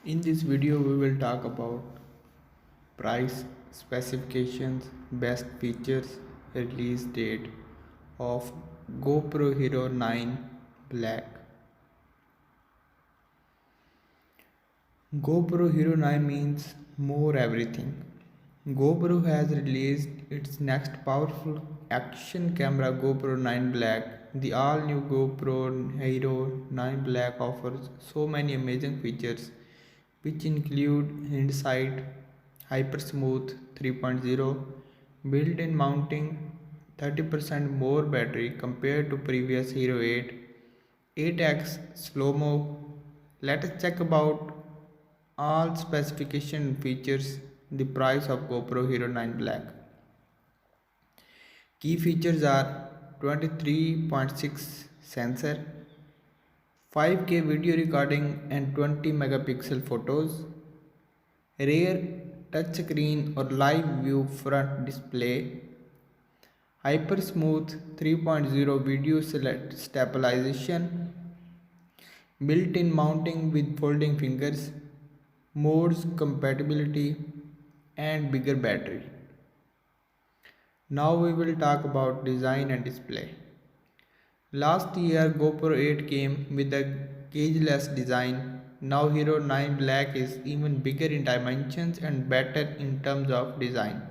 In this video, we will talk about price, specifications, best features, release date of GoPro Hero 9 Black. GoPro Hero 9 means more everything. GoPro has released its next powerful action camera GoPro 9 Black. The all new GoPro Hero 9 Black offers so many amazing features which include hindsight, hypersmooth 3.0, built-in mounting, 30% more battery compared to previous Hero 8, 8x slow-mo. Let us check about all specification and features, the price of GoPro Hero 9 Black. Key features are 23.6 sensor, 5K video recording and 20 megapixel photos, rear touchscreen or live view front display, hypersmooth 3.0 video stabilization, built-in mounting with folding fingers, modes compatibility and bigger battery. Now we will talk about design and display. Last year GoPro 8 came with a cageless design. Now Hero 9 Black is even bigger in dimensions and better in terms of design.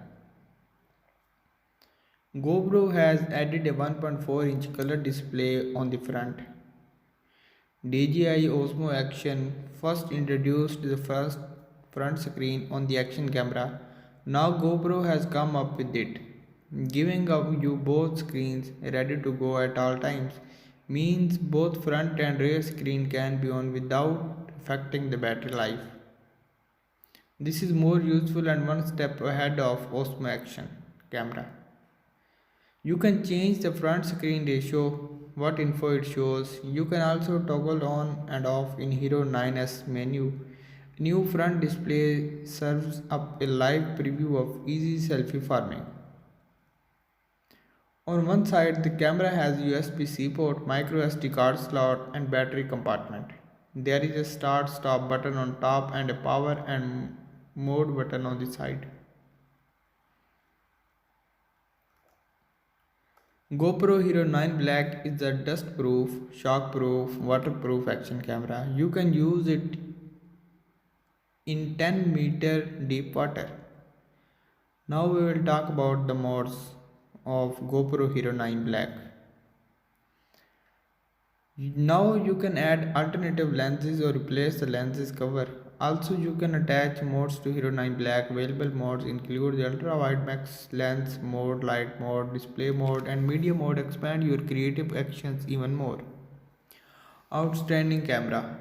GoPro has added a 1.4-inch color display on the front. DJI Osmo Action first introduced the first front screen on the action camera. Now GoPro has come up with it, giving you both screens ready to go at all times. Means both front and rear screen can be on without affecting the battery life. This is more useful and one step ahead of Osmo Action camera. You can change the front screen ratio, what info it shows. You can also toggle on and off in Hero 9's menu. New front display serves up a live preview of easy selfie farming. On one side, the camera has USB-C port, micro SD card slot and battery compartment. There is a start-stop button on top and a power and mode button on the side. GoPro Hero 9 Black is a dust-proof, shock-proof, waterproof action camera. You can use it in 10-meter deep water. Now we will talk about the modes of GoPro Hero 9 Black. Now you can add alternative lenses or replace the lenses cover. Also you can attach modes to Hero 9 Black. Available modes include the ultra wide max lens mode, light mode, display mode and media mode. Expand your creative actions even more. Outstanding camera.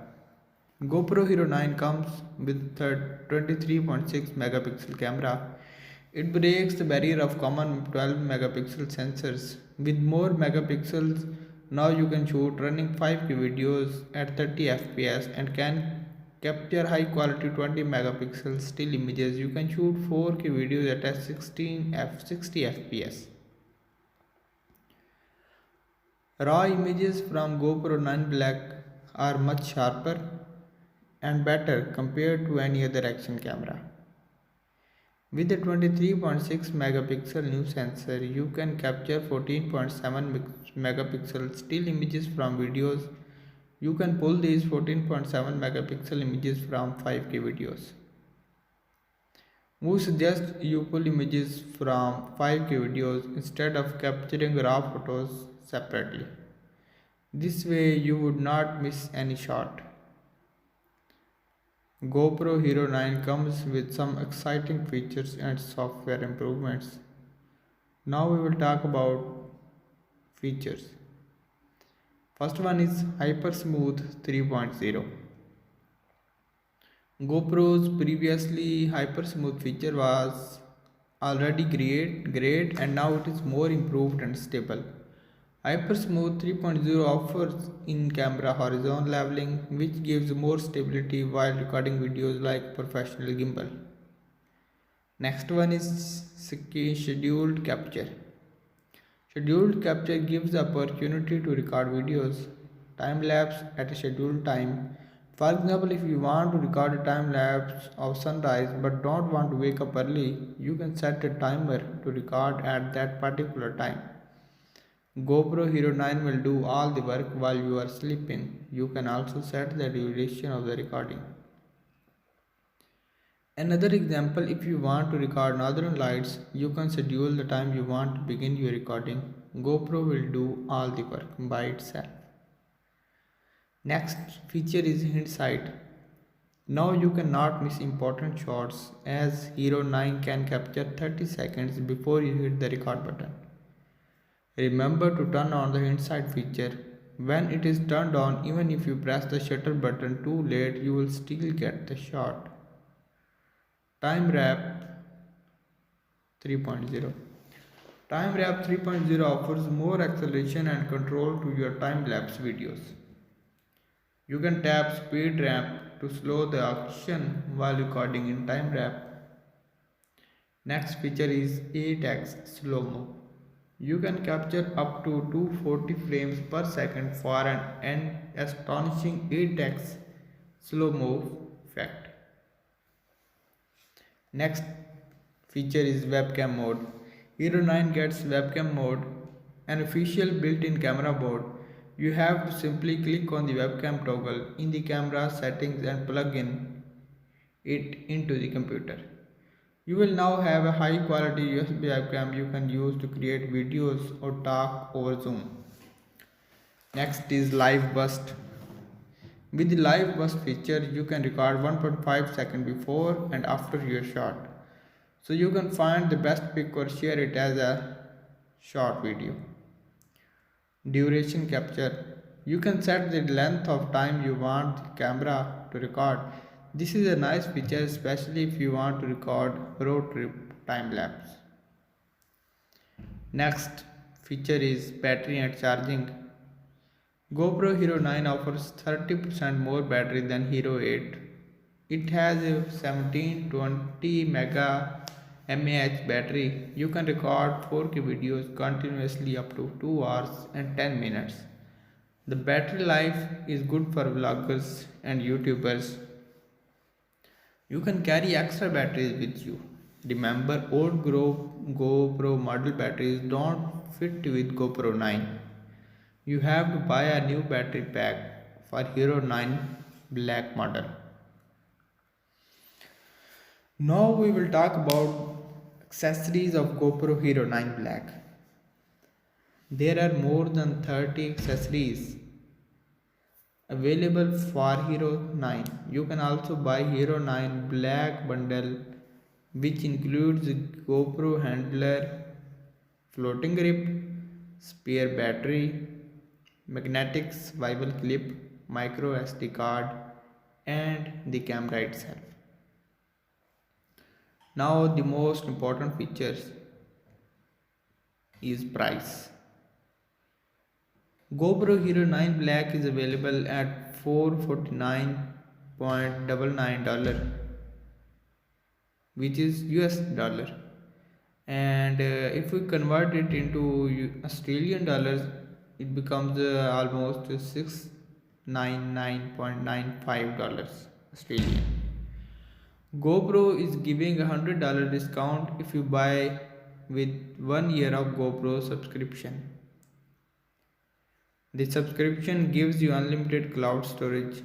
GoPro Hero 9 comes with 23.6 megapixel camera. It breaks the barrier of common 12 megapixel sensors. With more megapixels, now you can shoot running 5K videos at 30 fps and can capture high quality 20 megapixel still images. You can shoot 4K videos at 60 fps. Raw images from GoPro 9 Black are much sharper and better compared to any other action camera. With the 23.6 megapixel new sensor, you can capture 14.7 megapixel still images from videos. You can pull these 14.7 megapixel images from 5K videos. We suggest you pull images from 5K videos instead of capturing raw photos separately. This way you would not miss any shot. GoPro Hero 9 comes with some exciting features and software improvements. Now we will talk about features. First one is hypersmooth 3.0. GoPro's previously hypersmooth feature was already great and now it is more improved and stable. Hypersmooth 3.0 offers in-camera horizon leveling which gives more stability while recording videos like professional gimbal. Next one is scheduled capture. Scheduled capture gives the opportunity to record videos time-lapse at a scheduled time, For example, if you want to record a time lapse of sunrise but don't want to wake up early, you can set a timer to record at that particular time. GoPro Hero 9 will do all the work while you are sleeping. You can also set the duration of the recording. Another example, if you want to record northern lights, you can schedule the time you want to begin your recording. GoPro will do all the work by itself. Next feature is hindsight. Now you cannot miss important shots as Hero 9 can capture 30 seconds before you hit the record button. Remember to turn on the hindsight feature. When it is turned on, even if you press the shutter button too late, you will still get the shot. Time Wrap 3.0. Time Wrap 3.0 offers more acceleration and control to your time-lapse videos. You can tap speed ramp to slow the action while recording in time wrap. Next feature is 8x slow-mo. You can capture up to 240 frames per second for an astonishing 8x slow-mo effect. Next feature is webcam mode. Hero 9 gets webcam mode, an official built-in camera mode. You have to simply click on the webcam toggle in the camera settings and plug it into the computer. You will now have a high quality USB webcam you can use to create videos or talk over Zoom. Next is live burst. With the live burst feature, you can record 1.5 seconds before and after your shot. So you can find the best pic or share it as a short video. Duration capture. You can set the length of time you want the camera to record. This is a nice feature, especially if you want to record road trip time lapse. Next feature is battery and charging. GoPro Hero 9 offers 30% more battery than Hero 8. It has a 1720 mAh battery. You can record 4K videos continuously up to 2 hours and 10 minutes. The battery life is good for vloggers and YouTubers. You can carry extra batteries with you. Remember, old GoPro model batteries don't fit with GoPro 9. You have to buy a new battery pack for Hero 9 Black model. Now we will talk about accessories of GoPro Hero 9 Black. There are more than 30 accessories available for Hero 9. You can also buy Hero 9 Black bundle, which includes GoPro handler, floating grip, spare battery, magnetic swivel clip, micro SD card, and the camera itself. Now the most important features is price. GoPro Hero 9 Black is available at $449.99, which is US dollar. And if we convert it into Australian dollars, it becomes almost $699.95 Australian. GoPro is giving $100 discount if you buy with 1 year of GoPro subscription. The subscription gives you unlimited cloud storage,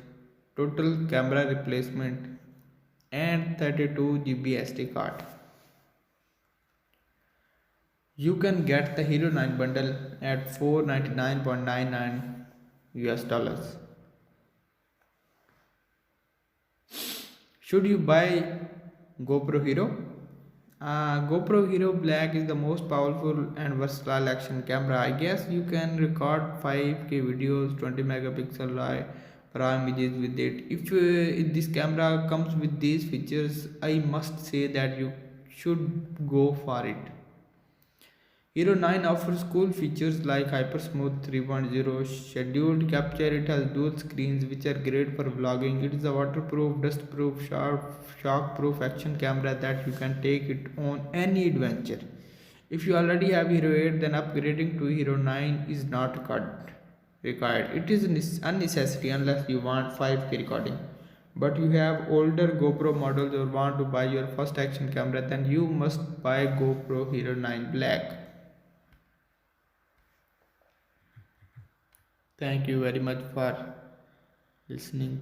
total camera replacement, and 32 GB SD card. You can get the Hero 9 bundle at $499.99 US dollars. Should you buy GoPro Hero? GoPro Hero Black is the most powerful and versatile action camera. I guess you can record 5K videos, 20 megapixel raw images with it. If this camera comes with these features, I must say that you should go for it. Hero 9 offers cool features like hypersmooth 3.0 scheduled capture. It has dual screens which are great for vlogging. It is a waterproof, dustproof, shockproof action camera that you can take it on any adventure. If you already have Hero 8, then upgrading to Hero 9 is not required. It is a unnecessary unless you want 5K recording. but you have older GoPro models or want to buy your first action camera, then you must buy GoPro Hero 9 Black. Thank you very much for listening.